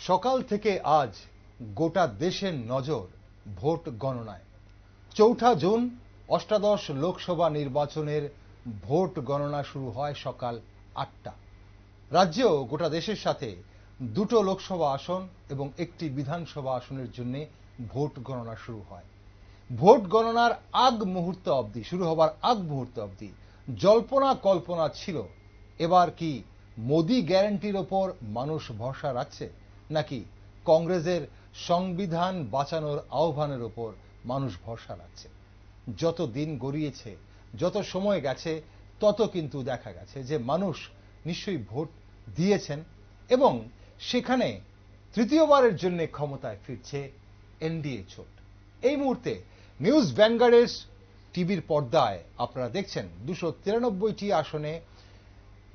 সকাল থেকে আজ গোটা দেশের নজর ভোট গণনায়। ৪ঠা জুন অষ্টাদশ লোকসভা নির্বাচনের ভোট গণনা শুরু হয় সকাল ৮টা। রাজ্যেও গোটা দেশের সাথে দুটো লোকসভা আসন এবং একটি বিধানসভা আসনের জন্য ভোট গণনা শুরু হয়। ভোট গণনার আগ মুহূর্ত অবধি, শুরু হবার আগ মুহূর্ত অবধি জল্পনা কল্পনা ছিল এবার কি মোদি গ্যারান্টির ওপর মানুষ ভরসা রাখছে, নাকি কংগ্রেসের সংবিধান বাঁচানোর আহ্বানের ওপর মানুষ ভরসা রাখছে। যত দিন গড়িয়েছে, যত সময় গেছে, তত কিন্তু দেখা গেছে যে মানুষ নিশ্চয়ই ভোট দিয়েছেন এবং সেখানে তৃতীয়বারের জন্য ক্ষমতায় ফিরছে এনডিএ জোট। এই মুহূর্তে নিউজ ভ্যানগার্ডের টিভির পর্দায় আপনারা দেখছেন 293টি আসনে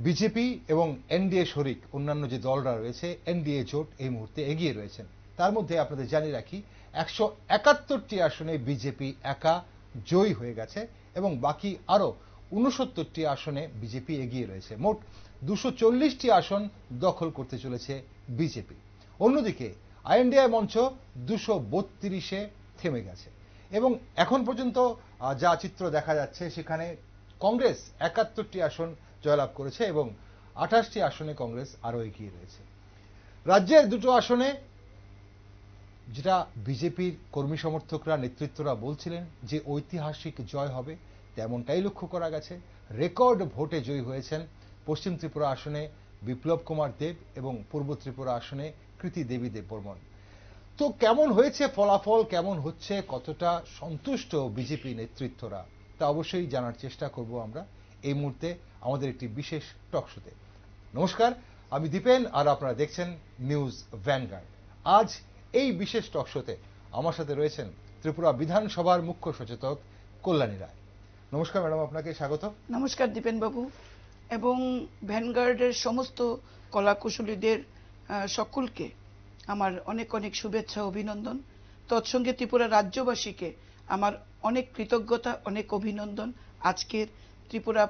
বিজেপি এবং এনডিএ শরিক অন্যান্য যে দলরা রয়েছে এনডিএ জোট এই মুহূর্তে এগিয়ে রয়েছেন। তার মধ্যে আপনাদের জানিয়ে রাখি 171টি আসনে বিজেপি একা জয়ী হয়ে গেছে এবং বাকি আরো 69টি আসনে বিজেপি এগিয়ে রয়েছে। মোট 240টি আসন দখল করতে চলেছে বিজেপি। অন্যদিকে আইএনডিআই মঞ্চ 232-এ থেমে গেছে এবং এখন পর্যন্ত যা চিত্র দেখা যাচ্ছে সেখানে কংগ্রেস 71টি আসন জয়লাভ করেছে এবং 28টি আসনে কংগ্রেস আরো এগিয়ে রয়েছে। রাজ্যের দুটো আসনে যেটা বিজেপির কর্মী সমর্থকরা, নেতৃত্বরা বলছিলেন যে ঐতিহাসিক জয় হবে, তেমনটাই লক্ষ্য করা গেছে। রেকর্ড ভোটে জয়ী হয়েছেন পশ্চিম ত্রিপুরা আসনে বিপ্লব কুমার দেব এবং পূর্ব ত্রিপুরা আসনে কৃতি দেবী দেববর্মন। তো কেমন হয়েছে ফলাফল, কেমন হচ্ছে, কতটা সন্তুষ্ট বিজেপি নেতৃত্বরা, তা অবশ্যই জানার চেষ্টা করব আমরা এই মুহূর্তে আমাদের একটি বিশেষ টক শোতে। নমস্কার, আমি দীপেন আর আপনারা দেখছেন নিউজ ভ্যানগার্ড। আজ এই বিশেষ টক শোতে আমার সাথে রয়েছেন ত্রিপুরা বিধানসভার মুখ্য সচেতক কল্যাণী রায়। নমস্কার ম্যাডাম, আপনাকে স্বাগত। নমস্কার দীপেন বাবু এবং ভ্যানগার্ডের সমস্ত কলাকুশলীদের সকলকে আমার অনেক অনেক শুভেচ্ছা, অভিনন্দন। তৎসঙ্গে ত্রিপুরা রাজ্যবাসীকে আমার অনেক কৃতজ্ঞতা, অনেক অভিনন্দন। আজকের ত্রিপুরা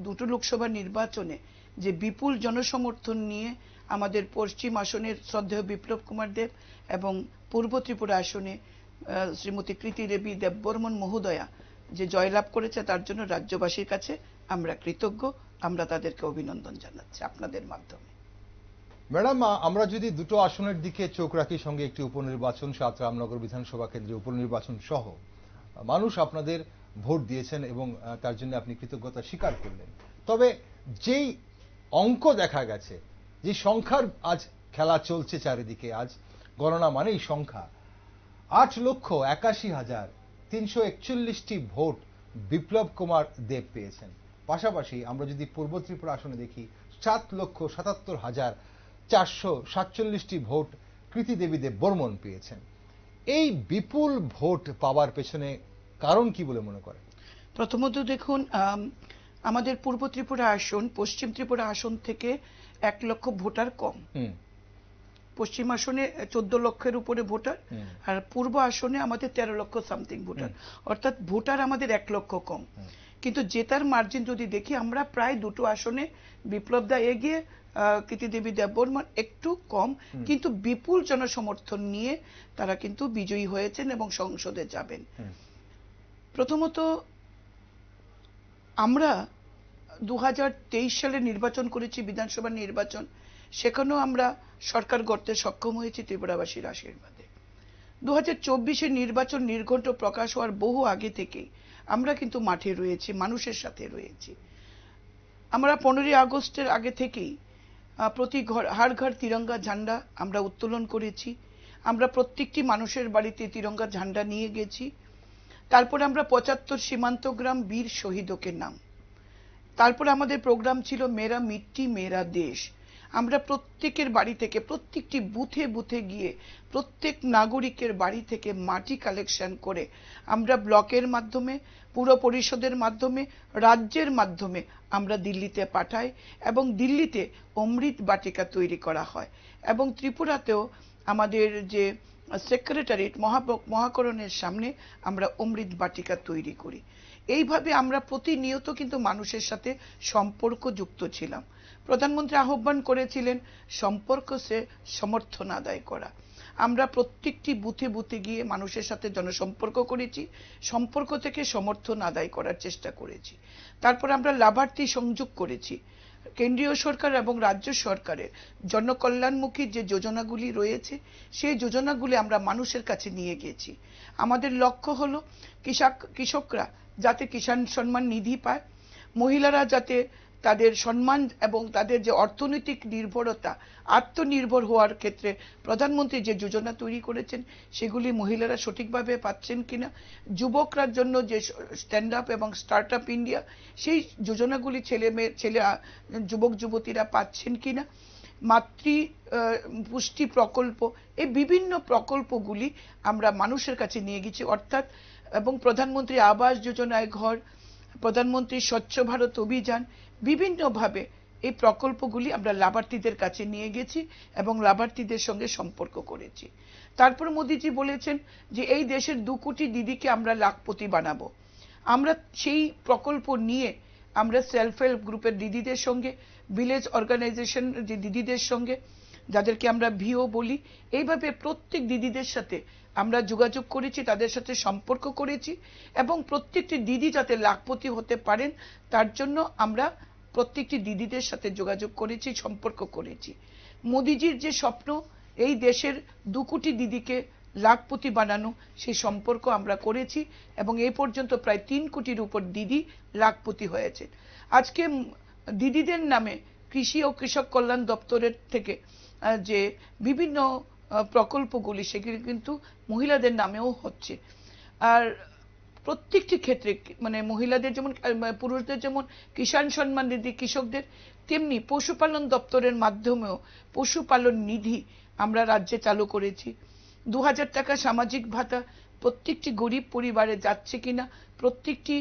দুটো লোকসভা নির্বাচনে যে বিপুল জনসমর্থন নিয়ে আমাদের পশ্চিম আসনের শ্রদ্ধেয় বিপ্লব কুমার দেব এবং পূর্ব ত্রিপুরা আসনে শ্রীমতী কৃতি দেবী দেববর্মন মহোদয়া যে জয়লাভ করেছে তার জন্য রাজ্যবাসীর কাছে আমরা কৃতজ্ঞ। আমরা তাদেরকে অভিনন্দন জানাচ্ছি আপনাদের মাধ্যমে। ম্যাডাম, আমরা যদি দুটো আসনের দিকে চোখ রাখি, সঙ্গে একটি উপনির্বাচন, 7 রামনগর বিধানসভা কেন্দ্রে উপনির্বাচন সহ মানুষ আপনাদের ভোট দিয়েছেন এবং তার জন্য আপনি কৃতজ্ঞতা স্বীকার করলেন। তবে যেই অঙ্ক দেখা গেছে, যে সংখ্যার আজ খেলা চলছে চারিদিকে, আজ গণনা মানেই সংখ্যা, 8,81,341টি ভোট বিপ্লব কুমার দেব পেয়েছেন। পাশাপাশি আমরা যদি পূর্ব ত্রিপুরা আসনে দেখি 7,77,447টি ভোট কৃতি দেবী দেববর্মন পেয়েছেন। এই বিপুল ভোট পাওয়ার পেছনে কারণ কি বলে মনে করেন? প্রথমত দেখুন, আমাদের পূর্ব ত্রিপুরা আসন পশ্চিম ত্রিপুরা আসন থেকে 1 লক্ষ ভোটার কম। পশ্চিম আসনে 14 লক্ষের উপরে ভোটার আর পূর্ব আসনে আমাদের 13 লক্ষ সামথিং ভোটার, অর্থাৎ ভোটার আমাদের 1 লক্ষ কম। কিন্তু জেতার মার্জিন যদি দেখি, আমরা প্রায় দুটো আসনে বিপ্লব দা এগিয়ে, কৃতি দেবী দেববর্মন একটু কম, কিন্তু বিপুল জনসমর্থন নিয়ে তারা কিন্তু বিজয়ী হয়েছেন এবং সংসদে যাবেন। প্রথমত আমরা 2023 সালে নির্বাচন করেছি, বিধানসভা নির্বাচন, সেখানেও আমরা সরকার গড়তে সক্ষম হয়েছি ত্রিপুরাবাসীর আশীর্বাদে। 2024-এর নির্বাচন নির্ঘণ্ট প্রকাশ হওয়ার বহু আগে থেকেই আমরা কিন্তু মাঠে রয়েছি, মানুষের সাথে রয়েছি। আমরা 15ই আগস্টের আগে থেকেই প্রতি হার ঘর তিরঙ্গা ঝান্ডা আমরা উত্তোলন করেছি। আমরা প্রত্যেকটি মানুষের বাড়িতে তিরঙ্গা ঝান্ডা নিয়ে গেছি। তারপর আমরা 75 সীমান্ত গ্রাম বীর শহীদকে নাম। তারপর আমাদের প্রোগ্রাম ছিল মেরা মিট্টি মেরা দেশ। আমরা প্রত্যেকের বাড়ি থেকে, প্রত্যেকটি বুথে বুথে গিয়ে প্রত্যেক নাগরিকের বাড়ি থেকে মাটি কালেকশন করে আমরা ব্লকের মাধ্যমে, পুর পরিষদের মাধ্যমে, রাজ্যের মাধ্যমে আমরা দিল্লিতে পাঠাই এবং দিল্লিতে অমৃত বাটিকা তৈরি করা হয়। এবং ত্রিপুরাতেও আমাদের যে সেক্রেটারিয়েট মহাকরণের সামনে আমরা অমৃত বাটিকা তৈরি করি। এইভাবে আমরা প্রতিনিয়ত কিন্তু মানুষের সাথে সম্পর্ক যুক্ত ছিলাম। প্রধানমন্ত্রী আহ্বান করেছিলেন সম্পর্ক সে সমর্থন আদায় করা। আমরা প্রত্যেকটি বুথে বুথে গিয়ে মানুষের সাথে জনসম্পর্ক করেছি, সম্পর্ক থেকে সমর্থন আদায় করার চেষ্টা করেছি। তারপর আমরা লাভার্থী সংযোগ করেছি। কেন্দ্রীয় সরকার এবং রাজ্য সরকারের জনকল্যাণমুখী যে যোজনাগুলি রয়েছে সেই যোজনাগুলি আমরা মানুষের কাছে নিয়ে গেছি। আমাদের লক্ষ্য হলো কৃষকরা যাতে কিষাণ সম্মান নিধি পায়, মহিলারা যাতে তাদের সম্মান এবং তাদের যে অর্থনৈতিক নির্ভরতা, আত্মনির্ভর হওয়ার ক্ষেত্রে প্রধানমন্ত্রী যে যোজনা তৈরি করেছেন সেগুলি মহিলারা সঠিকভাবে পাচ্ছেন কিনা, যুবকরার জন্য যে স্ট্যান্ড আপ এবং স্টার্ট আপ ইন্ডিয়া সেই যোজনাগুলি যুবক যুবতীরা পাচ্ছেন কিনা, মাতৃ পুষ্টি প্রকল্প, এই বিভিন্ন প্রকল্পগুলি আমরা মানুষের কাছে নিয়ে গেছি। অর্থাৎ এবং প্রধানমন্ত্রী আবাস যোজনায় ঘর, প্রধানমন্ত্রী স্বচ্ছ ভারত অভিযান, বিভিন্নভাবে এই প্রকল্পগুলি আমরা লাভার্থীদের কাছে নিয়ে গেছি এবং লাভার্থীদের সঙ্গে সম্পর্ক করেছি। তারপর মোদিজি বলেছেন যে এই দেশের 2 কোটি দিদিকে আমরা লাখপতি বানাবো। আমরা সেই প্রকল্প নিয়ে আমরা সেলফ হেল্প গ্রুপের দিদিদের সঙ্গে, ভিলেজ অর্গানাইজেশন যে দিদিদের সঙ্গে, যাদেরকে আমরা ভিও বলি, এইভাবে প্রত্যেক দিদিদের সাথে আমরা যোগাযোগ করেছি, তাদের সাথে সম্পর্ক করেছি এবং প্রত্যেকটি দিদি যাতে লাখপতি হতে পারেন তার জন্য আমরা প্রত্যেকটি দিদিদের সাথে যোগাযোগ করেছি, সম্পর্ক করেছি। মোদিজির যে স্বপ্ন এই দেশের 2 কোটি দিদিকে লাখপতি বানানো, সেই সম্পর্ক আমরা করেছি এবং এই পর্যন্ত প্রায় 3 কোটির উপর দিদি লাখপতি হয়েছে। আজকে দিদিদের নামে কৃষি ও কৃষক কল্যাণ দপ্তরের থেকে যে বিভিন্ন প্রকল্পগুলি সেগুলি কিন্তু মহিলাদের নামেও হচ্ছে। আর প্রত্যেকটি ক্ষেত্রে মানে মহিলাদের যেমন পুরুষদের যেমন কিষাণ সম্মান নিধি কৃষকদের, তেমনি পশুপালন দপ্তরের মাধ্যমেও পশুপালন নিধি আমরা রাজ্যে চালু করেছি। 2000 টাকা সামাজিক ভাতা প্রত্যেকটি গরিব পরিবারে যাচ্ছে কিনা, প্রত্যেকটি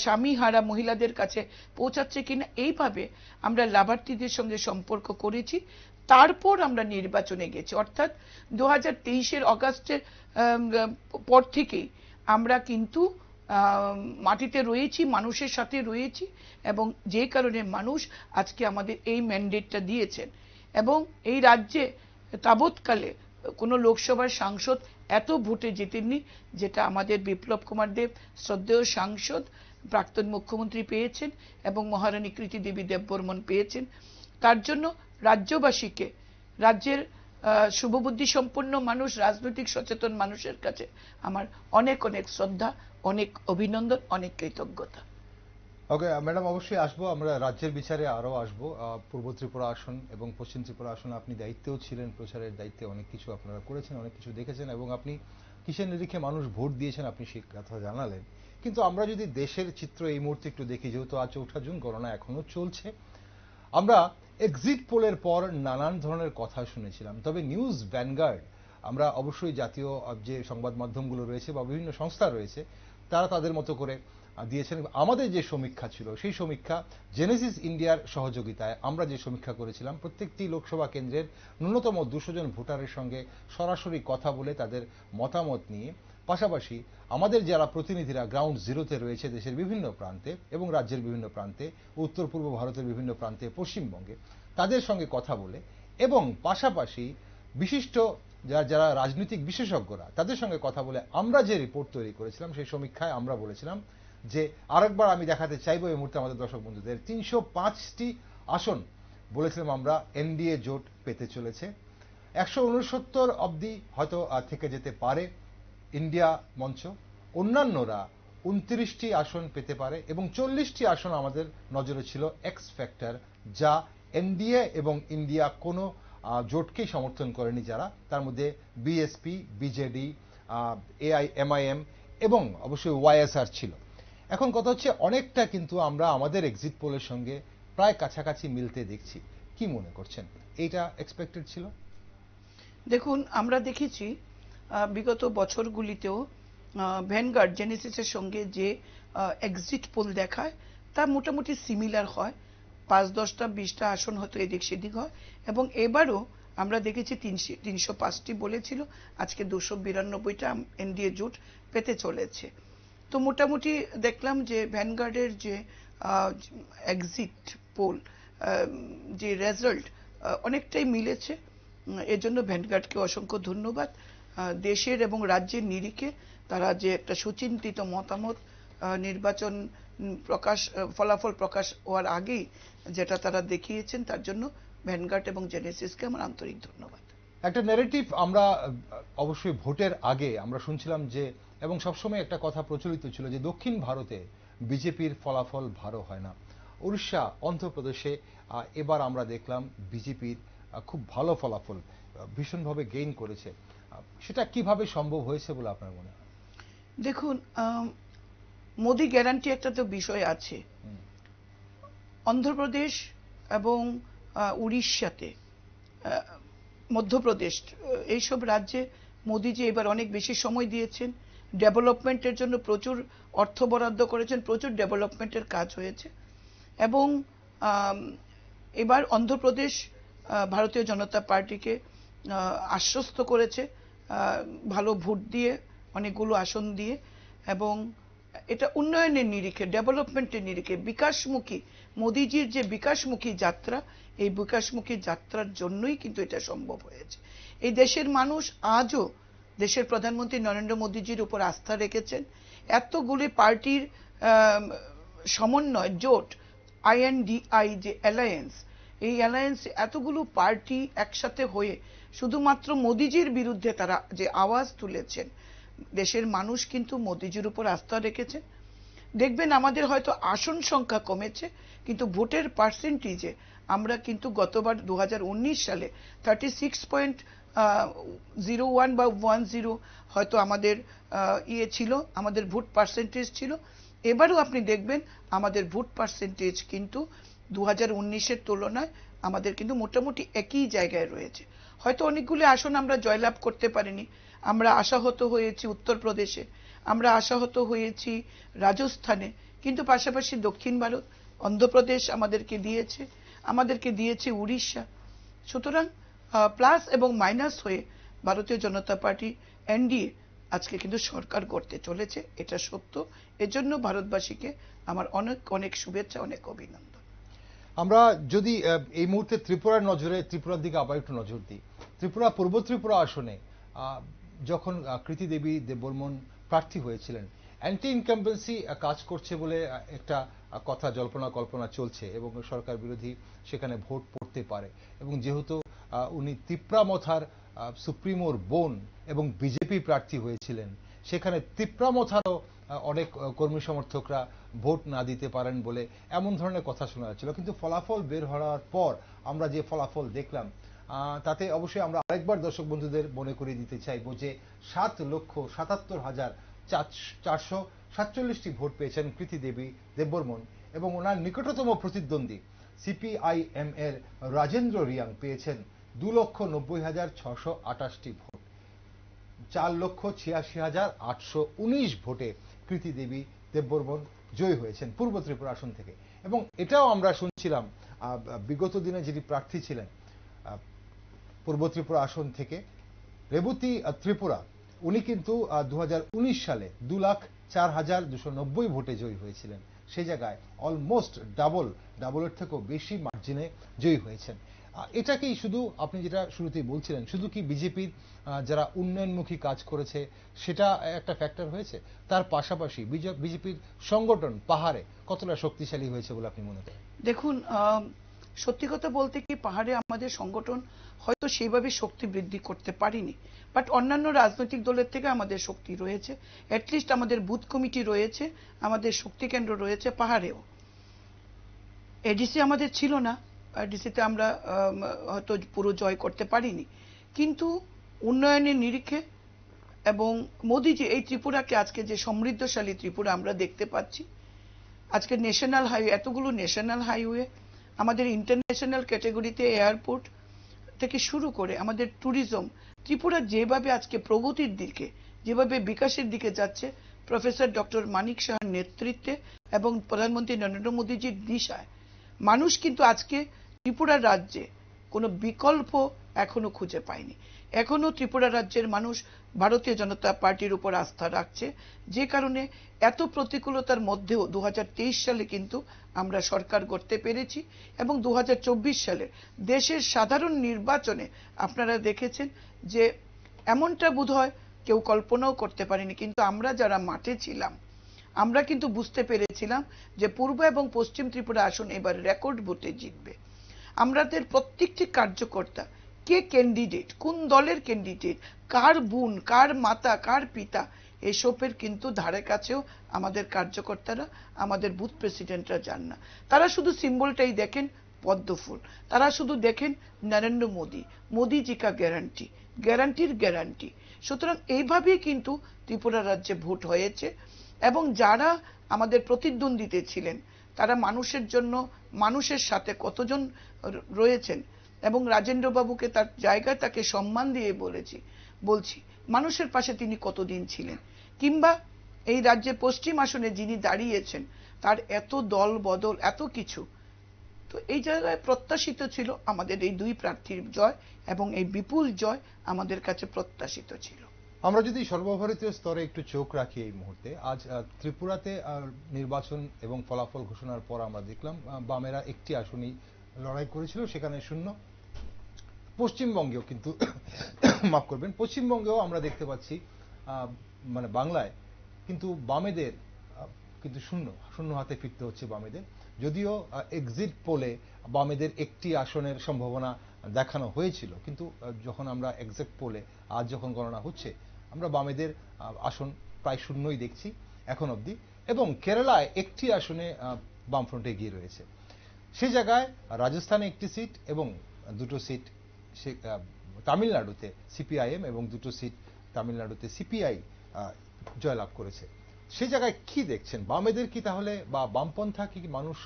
স্বামী হারা মহিলাদের কাছে পৌঁছাচ্ছে কিনা, এইভাবে আমরা লাভার্থীদের সঙ্গে সম্পর্ক করেছি। তারপর আমরা নির্বাচনে গেছি। অর্থাৎ 2023 অগাস্টের পর থেকেই আমরা কিন্তু মাটিতে রয়েছি, মানুষের সাথে রয়েছি এবং যে কারণে মানুষ আজকে আমাদের এই ম্যান্ডেটটা দিয়েছেন। এবং এই রাজ্যে তাবৎকালে কোনো লোকসভার সাংসদ এত ভোটে জেতেননি যেটা আমাদের বিপ্লব কুমার দেব শ্রদ্ধেয় সাংসদ, প্রাক্তন মুখ্যমন্ত্রী পেয়েছেন এবং মহারানী কৃতি দেবী দেববর্মন পেয়েছেন। তার জন্য রাজ্যবাসীকে, রাজ্যের শুভবুদ্ধি সম্পন্ন মানুষ, রাজনৈতিক সচেতন মানুষের কাছে আমার অনেক অনেক শ্রদ্ধা, অনেক অভিনন্দন, অনেক কৃতজ্ঞতা। ওকে ম্যাডাম, অবশ্যই আসবো আমরা, রাজ্যের বিচারে আরো আসবো। পূর্ব ত্রিপুরা আসন এবং পশ্চিম ত্রিপুরা আসনে আপনি দায়িত্বেও ছিলেন, প্রচারের দায়িত্বে অনেক কিছু আপনারা করেছেন, অনেক কিছু দেখেছেন এবং আপনি কিসের নিরিখে মানুষ ভোট দিয়েছেন আপনি সেই কথা জানালেন। কিন্তু আমরা যদি দেশের চিত্র এই মুহূর্তে একটু দেখি, যেহেতু আজ 4 জুন, গণনা এখনো চলছে, আমরা এক্সিট পোলের পর নানান ধরনের কথা শুনেছিলাম। তবে নিউজ ভ্যানগার্ড, আমরা অবশ্যই জাতীয় যে সংবাদ মাধ্যমগুলো রয়েছে বা বিভিন্ন সংস্থা রয়েছে তারা তাদের মতো করে দিয়েছেন। আমাদের যে সমীক্ষা ছিল সেই সমীক্ষা জেনেসিস ইন্ডিয়ার সহযোগিতায় আমরা যে সমীক্ষা করেছিলাম, প্রত্যেকটি লোকসভা কেন্দ্রের ন্যূনতম 200 জন ভোটারের সঙ্গে সরাসরি কথা বলে তাদের মতামত নিয়ে, পাশাপাশি আমাদের যারা প্রতিনিধিরা গ্রাউন্ড জিরোতে রয়েছে দেশের বিভিন্ন প্রান্তে এবং রাজ্যের বিভিন্ন প্রান্তে, উত্তর পূর্ব ভারতের বিভিন্ন প্রান্তে, পশ্চিমবঙ্গে, তাদের সঙ্গে কথা বলে এবং পাশাপাশি বিশিষ্ট যারা রাজনৈতিক বিশেষজ্ঞরা তাদের সঙ্গে কথা বলে আমরা যে রিপোর্ট তৈরি করেছিলাম, সেই সমীক্ষায় আমরা বলেছিলাম যে আরেকবার আমি দেখাতে চাইবো এই মুহূর্তে আমাদের দর্শক বন্ধুদের, 305টি আসন বলেছিলাম আমরা এনডিএ জোট পেতে চলেছে। 169 অবধি হয়তো থেকে যেতে পারে ইন্ডিয়া মঞ্চ, অন্যান্যরা 29টি আসন পেতে পারে এবং 40টি আসন আমাদের নজরে ছিল এক্স ফ্যাক্টর, যা এনডিএ এবং ইন্ডিয়া কোনো জোটকেই সমর্থন করেনি যারা, তার মধ্যে বিএসপি, বিজেডি, এআইএমআইএম এবং অবশ্যই ওয়াইএসআর ছিল। এখন কথা হচ্ছে অনেকটা কিন্তু আমরা আমাদের এক্সিট পোলের সঙ্গে প্রায় কাছাকাছি মিলতে দেখছি। কি মনে করছেন, এইটা এক্সপেক্টেড ছিল? দেখুন, আমরা দেখেছি বিগত বছরগুলিতেও ভ্যানগার্ড জেনেসিসের সঙ্গে যে এক্সিট পোল দেখায় তা মোটামুটি সিমিলার হয়। 5-10টা 20টা আসন হয়তো এদিক সেদিক হয় এবং এবারও আমরা দেখেছি 305টি বলেছিল, আজকে 292টা এনডিএ জোট পেতে চলেছে। তো মোটামুটি দেখলাম যে ভ্যানগার্ডের যে এক্সিট পোল যে রেজাল্ট অনেকটাই মিলেছে। এজন্য ভ্যানগার্ডকে অসংখ্য ধন্যবাদ। দেশের এবং রাজ্যের নিরিখে তারা যে একটা সুচিন্তিত মতামত নির্বাচন ফলাফল প্রকাশ হওয়ার আগেই যেটা তারা দেখিয়েছেন, তার জন্য ভ্যানগার্ড এবং জেনেসিসকে আমার আন্তরিক ধন্যবাদ। একটা ন্যারেটিভ আমরা অবশ্যই ভোটের আগে আমরা শুনছিলাম যে, এবং সবসময় একটা কথা প্রচলিত ছিল যে দক্ষিণ ভারতে বিজেপির ফলাফল ভালো হয় না। উড়িষ্যা, অন্ধ্রপ্রদেশে এবার আমরা দেখলাম বিজেপির খুব ভালো ফলাফল, ভীষণভাবে গেইন করেছে। সেটা কিভাবে সম্ভব হয়েছে বলে আপনার মনে হয়? দেখুন, মোদি গ্যারান্টি একটা তো বিষয় আছে। অন্ধ্রপ্রদেশ এবং উড়িষ্যাতে, মধ্যপ্রদেশ, এইসব রাজ্যে মোদিজি এবার অনেক বেশি সময় দিয়েছেন। ডেভেলপমেন্টের জন্য প্রচুর অর্থ বরাদ্দ করেছেন, প্রচুর ডেভেলপমেন্টের কাজ হয়েছে। এবং এবার অন্ধ্রপ্রদেশ ভারতীয় জনতা পার্টিকে আশ্বস্ত করেছে ভালো ভোট দিয়ে, অনেকগুলো আসন দিয়ে। এবং এটা উন্নয়নের নিরিখে, ডেভেলপমেন্টের নিরিখে, বিকাশমুখী, মোদিজির যে বিকাশমুখী যাত্রা, এই বিকাশমুখী যাত্রার জন্যই কিন্তু এটা সম্ভব হয়েছে। এই দেশের মানুষ আজও দেশের প্রধানমন্ত্রী নরেন্দ্র মোদিজির উপর আস্থা রেখেছেন। এতগুলি পার্টির সমন্বয়, জোট, INDI যে অ্যালায়েন্স, এই অ্যালায়েন্স এতগুলো পার্টি একসাথে হয়ে শুধুমাত্র মোদিজির বিরুদ্ধে তারা যে আওয়াজ তুলেছেন, দেশের মানুষ কিন্তু মোদিজির উপর আস্থা রেখেছেন। দেখবেন আমাদের হয়তো আসন সংখ্যা কমেছে, কিন্তু ভোটের পার্সেন্টেজে আমরা কিন্তু গতবার 2019 সালে 36.01 বা 10 হয়তো আমাদের ছিল, আমাদের ভোট পার্সেন্টেজ ছিল। এবারও আপনি দেখবেন আমাদের ভোট পার্সেন্টেজ কিন্তু 2019-এর তুলনায় আমাদের কিন্তু মোটামুটি একই জায়গায় রয়েছে। হয়তো অনেকগুলো আসন আমরা জয়লাভ করতে পারিনি। আমরা আশাহত হয়েছি উত্তরপ্রদেশে, আমরা আশাহত হয়েছি রাজস্থানে, কিন্তু পাশাপাশি দক্ষিণ ভারত, অন্ধ্রপ্রদেশ আমাদেরকে দিয়েছে উড়িষ্যা। সুতরাং প্লাস এবং মাইনাস হয়ে ভারতীয় জনতা পার্টি NDA আজকে কিন্তু সরকার করতে চলেছে, এটা সত্য। এজন্য ভারতবাসীকে আমার অনেক অনেক শুভেচ্ছা, অনেক অভিনন্দন। আমরা যদি এই মুহূর্তে ত্রিপুরার দিকে আবার একটু নজর দিই। ত্রিপুরা, পূর্ব ত্রিপুরা আসনে যখন কৃতি দেবী দেববর্মন প্রার্থী হয়েছিলেন, অ্যান্টি ইনকামবেন্সি কাজ করছে বলে একটা কথা জল্পনা কল্পনা চলছে এবং সরকার বিরোধী সেখানে ভোট পড়তে পারে। এবং যেহেতু উনি তিপ্রামথার সুপ্রিমোর বোন এবং বিজেপি প্রার্থী হয়েছিলেন, সেখানে তিপ্রামথারও অনেক কর্মী সমর্থকরা ভোট না দিতে পারেন বলে এমন ধরনের কথা শোনা যাচ্ছিল। কিন্তু ফলাফল বের হওয়ার পর আমরা যে ফলাফল দেখলাম, তাতে অবশ্যই আমরা আরেকবার দর্শক বন্ধুদের মনে করিয়ে দিতে চাইব যে 7,77,447টি ভোট পেয়েছেন কৃতি দেবী দেববর্মন এবং ওনার নিকটতম প্রতিদ্বন্দ্বী CPIM এর রাজেন্দ্র রিয়াং পেয়েছেন 2,90,628টি ভোট। 4,86,819 ভোটে কৃতি দেবী দেববর্মন জয়ী হয়েছেন পূর্ব ত্রিপুরা আসন থেকে। এবং এটাও আমরা শুনছিলাম বিগত দিনে যিনি প্রার্থী ছিলেন পূর্ব ত্রিপুরা আসন থেকে, রেবতী ত্রিপুরা, উনি কিন্তু 2019 সালে 2,04,290 ভোটে জয়ী হয়েছিলেন। সেই জায়গায় অলমোস্ট ডাবলের থেকেও বেশি মার্জিনে জয়ী হয়েছেন। এটা কি শুধু, আপনি যেটা শুরুতেই বলছিলেন, শুধু কি বিজেপির যারা উন্নয়নমুখী কাজ করেছে সেটা একটা ফ্যাক্টর হয়েছে? তার পাশাপাশি বিজেপির সংগঠন পাহাড়ে কতটা শক্তিশালী হয়েছে বলে আপনি মনে করেন? দেখুন, সত্যি কথা বলতে কি, পাহাড়ে আমাদের সংগঠন হয়তো সেইভাবে শক্তি বৃদ্ধি করতে পারিনি, বাট অন্যান্য রাজনৈতিক দলের থেকে আমাদের শক্তি রয়েছে। অ্যাটলিস্ট আমাদের বুথ কমিটি রয়েছে, আমাদের শক্তি কেন্দ্র রয়েছে পাহাড়েও। এডিসি আমাদের ছিল না, এডিসিতে আমরা হয়তো পুরো জয় করতে পারিনি, কিন্তু উন্নয়নের নিরিখে এবং মোদিজি এই ত্রিপুরাকে আজকে যে সমৃদ্ধশালী ত্রিপুরা আমরা দেখতে পাচ্ছি, আজকে ন্যাশনাল হাইওয়ে, এতগুলো ন্যাশনাল হাইওয়ে, আমাদের ইন্টারন্যাশনাল ক্যাটাগরিতে এয়ারপোর্ট থেকে শুরু করে আমাদের ট্যুরিজম, ত্রিপুরা যেভাবে আজকে প্রগতির দিকে, যেভাবে বিকাশের দিকে যাচ্ছে, প্রফেসর ডক্টর মানিক সাহার নেতৃত্বে এবং প্রধানমন্ত্রী নরেন্দ্র মোদীজির দিশায়, মানুষ কিন্তু আজকে ত্রিপুরা রাজ্যে কোনো বিকল্প এখনো খুঁজে পাইনি। এখনো ত্রিপুরা রাজ্যের মানুষ ভারতীয় জনতা পার্টির উপর আস্থা রাখছে, যে কারণে এত প্রতিকূলতার মধ্যেও 2023 সালে কিন্তু আমরা সরকার গড়তে পেরেছি। এবং 2024 সালে দেশের সাধারণ নির্বাচনে আপনারা দেখেছেন যে এমনটা বোধহয় কেউ কল্পনাও করতে পারেনি, কিন্তু আমরা যারা মাঠে ছিলাম আমরা কিন্তু বুঝতে পেরেছিলাম যে পূর্ব এবং পশ্চিম ত্রিপুরা আসন এবার রেকর্ড ভোটে জিতবে। আমাদের প্রত্যেকটি কার্যকর্তা কে ক্যান্ডিডেট, কোন দলের ক্যান্ডিডেট, কার বোন, কার মাতা, কার পিতা, এসবের কিন্তু ধারে কাছেও আমাদের কার্যকর্তারা, আমাদের বুথ প্রেসিডেন্টরা যান না। তারা শুধু সিম্বলটাই দেখেন, পদ্মফুল। তারা শুধু দেখেন নরেন্দ্র মোদী, মোদীজি কা গ্যারান্টি, গ্যারান্টির গ্যারান্টি। সুতরাং এইভাবেই কিন্তু ত্রিপুরা রাজ্যে ভোট হয়েছে। এবং যারা আমাদের প্রতিদ্বন্দ্বিতে ছিলেন তারা মানুষের জন্য, মানুষের সাথে কতজন রয়েছেন, এবং রাজেন্দ্র বাবুকে তার জায়গায় তাকে সম্মান দিয়ে বলছি মানুষের পাশে তিনি কতদিন ছিলেন, কিংবা এই রাজ্যে পশ্চিম আসনে যিনি দাঁড়িয়েছেন তার এত দল বদল, এত কিছু। তো এই জায়গায় প্রত্যাশিত ছিল আমাদের এই দুই প্রার্থীর জয়, এবং এই বিপুল জয় আমাদের কাছে প্রত্যাশিত ছিল। আমরা যদি সর্বভারতীয় স্তরে একটু চোখ রাখি এই মুহূর্তে, আজ ত্রিপুরাতে নির্বাচন এবং ফলাফল ঘোষণার পর আমরা দেখলাম বামেরা একটি আসনই লড়াই করেছিল, সেখানে শূন্য। পশ্চিমবঙ্গেও কিন্তু মাফ করবেন, পশ্চিমবঙ্গেও আমরা দেখতে পাচ্ছি মানে বাংলায় কিন্তু বামেদের কিন্তু শূন্য হাতে ফিরতে হচ্ছে বামেদের। যদিও এক্সিট পোলে বামেদের একটি আসনের সম্ভাবনা দেখানো হয়েছিল, কিন্তু যখন আমরা এক্সাক্ট পোলে আজ যখন গণনা হচ্ছে আমরা বামেদের আসন প্রায় শূন্যই দেখছি এখন অবধি। এবং কেরালায় একটি আসনে বামফ্রন্ট এগিয়ে রয়েছে। সেই জায়গায় রাজস্থানে একটি সিট এবং দুটো সিট তামিলনাড়ুতে সিপিআইএম, এবং দুটো সিট তামিলনাড়ুতে সিপিআই জয়লাভ করেছে। সেই জায়গায় কি দেখছেন, বামেদের কি তাহলে বা বামপন্থা কি মানুষ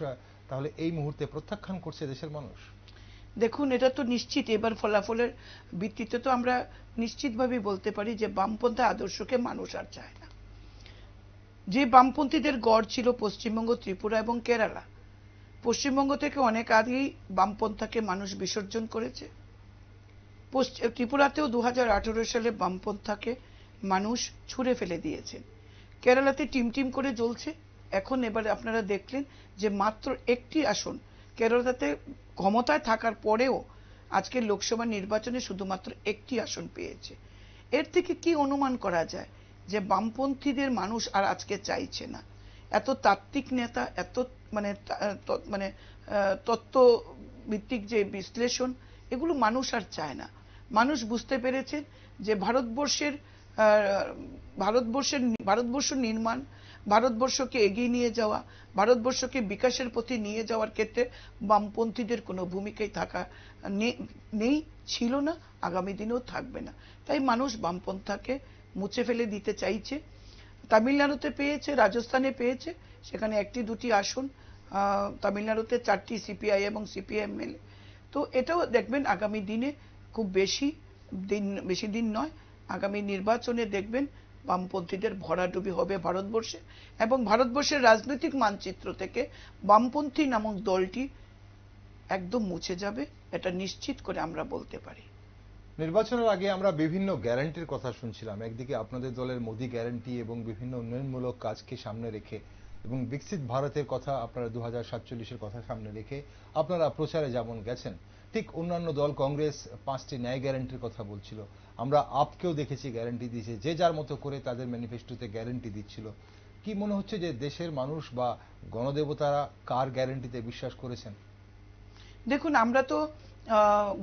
তাহলে এই মুহূর্তে প্রত্যাখ্যান করছে দেশের মানুষ? দেখুন, এটা তো নিশ্চিত, এবার ফলাফলের ভিত্তিতে তো আমরা নিশ্চিতভাবে বলতে পারি যে বামপন্থা আদর্শকে মানুষ আর চায় না। যে বামপন্থীদের গড় ছিল পশ্চিমবঙ্গ, ত্রিপুরা এবং কেরালা, পশ্চিমবঙ্গ থেকে অনেক আগেই বামপন্থাকে মানুষ বিসর্জন করেছে। ত্রিপুরাতেও 2018 সালে বামপন্থাকে মানুষ ছুঁড়ে ফেলে দিয়েছেন। কেরালাতে টিম করে জ্বলছে। এখন এবারে আপনারা দেখলেন যে মাত্র একটি আসন কেরালাতে ক্ষমতায় থাকার পরেও আজকের লোকসভা নির্বাচনে শুধুমাত্র একটি আসন পেয়েছে। এর থেকে কি অনুমান করা যায় যে বামপন্থীদের মানুষ আর আজকে চাইছে না। এত তাত্ত্বিক নেতা, এত মানে তত্ত্ব ভিত্তিক যে বিশ্লেষণ, এগুলো মানুষ আর চায় না। মানুষ বুঝতে পেরেছেন যে ভারতবর্ষ নির্মাণ, ভারতবর্ষকে এগিয়ে নিয়ে যাওয়া, ভারতবর্ষকে বিকাশের পথে নিয়ে যাওয়ার ক্ষেত্রে বামপন্থীদের কোনো ভূমিকাই নেই, ছিল না, আগামী দিনেও থাকবে না। তাই মানুষ বামপন্থাকে মুছে ফেলে দিতে চাইছে। তামিলনাড়ুতে পেয়েছে, রাজস্থানে পেয়েছে, সেখানে একটি দুটি আসন, তামিলনাড়ুতে 4টি সিপিআই এবং সিপিএম মেলে। তো এটাও দেখবেন আগামী দিনে, খুব বেশি দিন নয়, আগামী নির্বাচনে দেখবেন বামপন্থীদের ভরাডুবি হবে ভারতবর্ষে, এবং ভারতবর্ষের রাজনৈতিক মানচিত্র থেকে বামপন্থী নামক দলটি একদম মুছে যাবে, এটা নিশ্চিত করে আমরা বলতে পারি। নির্বাচনের আগে আমরা বিভিন্ন গ্যারান্টির কথা শুনছিলাম। একদিকে আপনাদের দলের মোদি গ্যারান্টি এবং বিভিন্ন উন্নয়নমূলক কাজকে সামনে রেখে, এবং বিকশিত ভারতের কথা আপনারা 2047-এর কথা সামনে রেখে আপনারা প্রচারে যেমন গেছেন, ঠিক অন্যান্য দল কংগ্রেস 5টি ন্যায় গ্যারান্টির কথা বলছিল। আমরা আপকেও দেখেছি গ্যারান্টি দিয়েছে, যে যার মতো করে তাদের ম্যানিফেস্টোতে গ্যারান্টি দিচ্ছিল। কি মনে হচ্ছে যে দেশের মানুষ বা গণদেবতারা কার গ্যারান্টিতে বিশ্বাস করেছেন? দেখুন, আমরা তো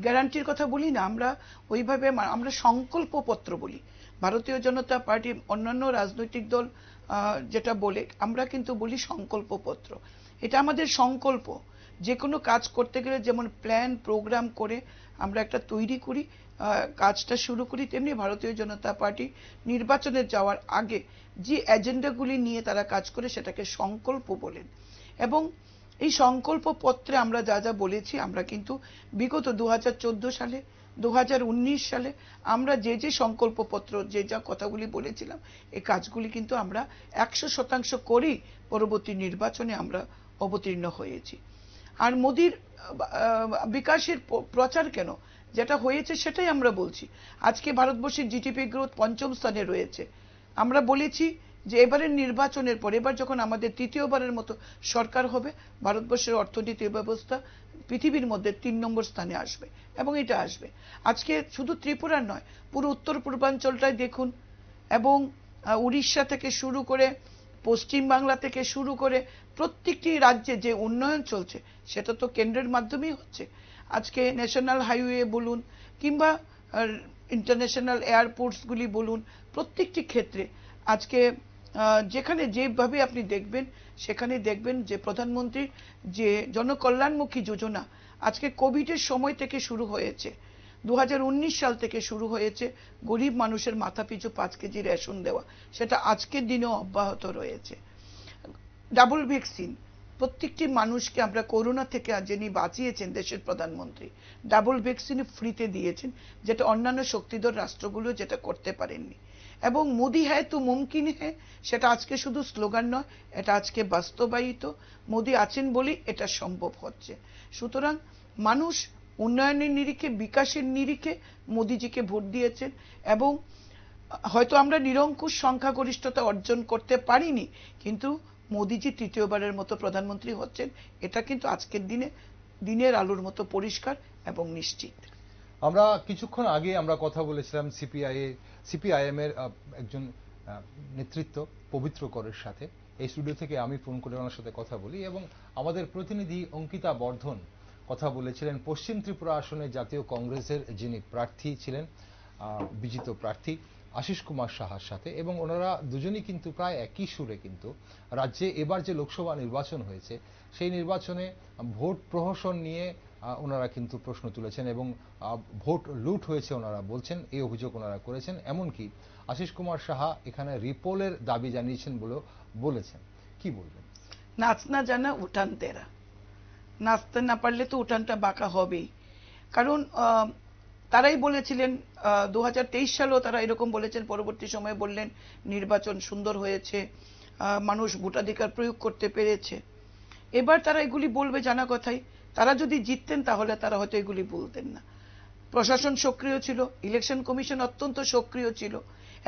গ্যারান্টির কথা বলি না, আমরা ওইভাবে আমরা সংকল্পপত্র বলি। ভারতীয় জনতা পার্টি, অন্যান্য রাজনৈতিক দল যেটা বলে, আমরা কিন্তু বলি সংকল্পপত্র। এটা আমাদের সংকল্প। যে কোনো কাজ করতে গেলে যেমন প্ল্যান প্রোগ্রাম করে আমরা একটা তৈরি করি, কাজটা শুরু করি, তেমনি ভারতীয় জনতা পার্টি নির্বাচনে যাওয়ার আগে যে এজেন্ডাগুলি নিয়ে তারা কাজ করে সেটাকে সংকল্প বলেন। এবং এই সংকল্প পত্রে আমরা যা যা বলেছি, আমরা কিন্তু বিগত 2014 সালে, 2019 সালে আমরা যে সংকল্পপত্র, যে যা কথাগুলি বলেছিলাম, এই কাজগুলি কিন্তু আমরা 100% করেই পরবর্তী নির্বাচনে আমরা অবতীর্ণ হয়েছি। আর মোদির বিকাশের প্রচার কেন? যেটা হয়েছে সেটাই আমরা বলছি। আজকে ভারতবর্ষের জিডিপি গ্রোথ 5ম স্থানে রয়েছে। আমরা বলেছি যে এবারের নির্বাচনের পর, এবার যখন আমাদের তৃতীয়বারের মতো সরকার হবে, ভারতবর্ষের অর্থনীতি ব্যবস্থা পৃথিবীর মধ্যে 3 নম্বর স্থানে আসবে, এবং এটা আসবে। আজকে শুধু ত্রিপুরা নয়, পুরো উত্তর পূর্বাঞ্চলটাই দেখুন, এবং উড়িষ্যা থেকে শুরু করে, পশ্চিম বাংলা থেকে শুরু করে প্রত্যেকটি রাজ্যে যে উন্নয়ন চলছে সেটা তো কেন্দ্রের মাধ্যমেই হচ্ছে। আজকে ন্যাশনাল হাইওয়ে বলুন কিংবা ইন্টারন্যাশনাল এয়ারপোর্টসগুলি বলুন, প্রত্যেকটি ক্ষেত্রে আজকে যেখানে যেভাবে আপনি দেখবেন, সেখানে দেখবেন যে প্রধানমন্ত্রীর যে জনকল্যাণমুখী যোজনা আজকে কোভিডের সময় থেকে শুরু হয়েছে, 2019 সাল থেকে শুরু হয়েছে গরিব মানুষের মাথাপিছু 5 কেজি রেশন দেওয়া, সেটা আজকের দিনেও অব্যাহত রয়েছে। ডাবল ভ্যাকসিন, প্রত্যেকটি মানুষকে আমরা করোনা থেকে যিনি বাঁচিয়েছেন দেশের প্রধানমন্ত্রী, ডাবল ভ্যাকসিন ফ্রিতে দিয়েছেন, যেটা অন্যান্য শক্তিধর রাষ্ট্রগুলো যেটা করতে পারেননি। এবং মোদি হ্যায় তো মুমকিন হ্যায়, সেটা আজকে শুধু স্লোগান নয়, এটা আজকে বাস্তবায়িত। মোদি আছেন বলেই এটা সম্ভব হচ্ছে। সুতরাং মানুষ উন্নয়নের নিরিখে, বিকাশের নিরিখে মোদিজিকে ভোট দিয়েছেন, এবং হয়তো আমরা নিরঙ্কুশ সংখ্যাগরিষ্ঠতা অর্জন করতে পারিনি, কিন্তু মোদিজি তৃতীয়বারের মতো প্রধানমন্ত্রী হচ্ছেন, এটা কিন্তু আজকের দিনের আলোর মতো পরিষ্কার এবং নিশ্চিত। আমরা কিছুক্ষণ আগে আমরা কথা বলেছিলাম সিপিআইএম এর একজন নেতৃত্ব পবিত্র করের সাথে। এই স্টুডিও থেকে আমি ফোন করে ওনার সাথে কথা বলি, এবং আমাদের প্রতিনিধি অঙ্কিতা বর্ধন কথা বলেছিলেন পশ্চিম ত্রিপুরা আসনে জাতীয় কংগ্রেসের যিনি প্রার্থী ছিলেন, বিজিত প্রার্থী আশিস কুমার সাহার সাথে, এবং ওনারা দুজনই কিন্তু প্রায় একই সুরে কিন্তু রাজ্যে এবার যে লোকসভা নির্বাচন হয়েছে সেই নির্বাচনে ভোট প্রহসন নিয়ে ওনারা কিন্তু প্রশ্ন তুলেছেন, এবং ভোট লুট হয়েছে ওনারা বলছেন, এই অভিযোগ ওনারা করেছেন। এমনকি আশিস কুমার সাহা এখানে রিপোলের দাবি জানিয়েছেন বলেও বলেছেন। কি বলবেন? নাচ না জানা উঠান তেরা, নাচতে না পারলে তো উঠানটা বাঁকা হবেই। কারণ তারাই বলেছিলেন 2023 সালেও তারা এরকম বলেছেন, পরবর্তী সময়ে বললেন নির্বাচন সুন্দর হয়েছে, মানুষ ভোটাধিকার প্রয়োগ করতে পেরেছে। এবার তারা এগুলি বলবে জানা কথাই। তারা যদি জিততেন তাহলে তারা হয়তো এগুলি বলতেন না। প্রশাসন সক্রিয় ছিল, ইলেকশন কমিশন অত্যন্ত সক্রিয় ছিল,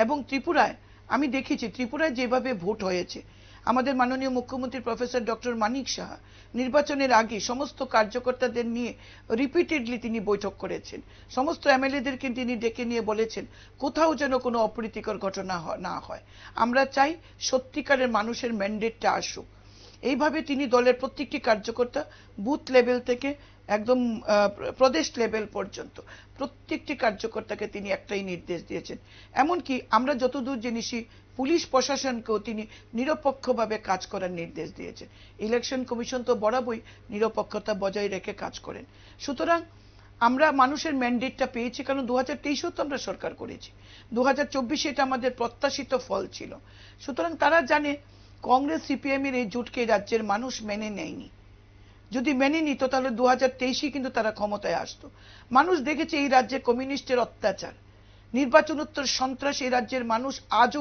এবং ত্রিপুরায় আমি দেখেছি ত্রিপুরায় যেভাবে ভোট হয়েছে, আমাদের মাননীয় মুখ্যমন্ত্রী প্রফেসর ডক্টর মানিক সাহা নির্বাচনের আগে সমস্ত কার্যকর্তাদের নিয়ে রিপিটেডলি তিনি বৈঠক করেছেন, সমস্ত এমএলএদেরকে তিনি ডেকে নিয়ে বলেছেন কোথাও যেন কোনো অপ্রীতিকর ঘটনা না হয়, আমরা চাই সত্যিকারের মানুষের ম্যান্ডেটটা আসুক। এইভাবে তিনি দলের প্রত্যেকটি কার্যকর্তা বুথ লেভেল থেকে একদম প্রদেশ লেভেল পর্যন্ত প্রত্যেকটি কার্যকর্তাকে তিনি একটাই নির্দেশ দিয়েছেন। এমনকি আমরা যতদূর জেনেছি পুলিশ প্রশাসনকেও তিনি নিরপেক্ষভাবে কাজ করার নির্দেশ দিয়েছেন। ইলেকশন কমিশন তো বরাবরই নিরপেক্ষতা বজায় রেখে কাজ করেন। সুতরাং আমরা মানুষের ম্যান্ডেটটা পেয়েছি, কারণ 2023-এও তো আমরা সরকার করেছি, 2024-এ এটা আমাদের প্রত্যাশিত ফল ছিল। সুতরাং তারা জানে কংগ্রেস সিপিএম এর এই জোটকে রাজ্যের মানুষ মেনে নেয়নি। যদি মেনে নিত তাহলে 2023-এ কিন্তু তারা ক্ষমতায় আসতো। মানুষ দেখেছে এই রাজ্যে কমিউনিস্টের অত্যাচার, নির্বাচনোত্তর সন্ত্রাস এই রাজ্যের মানুষ আজও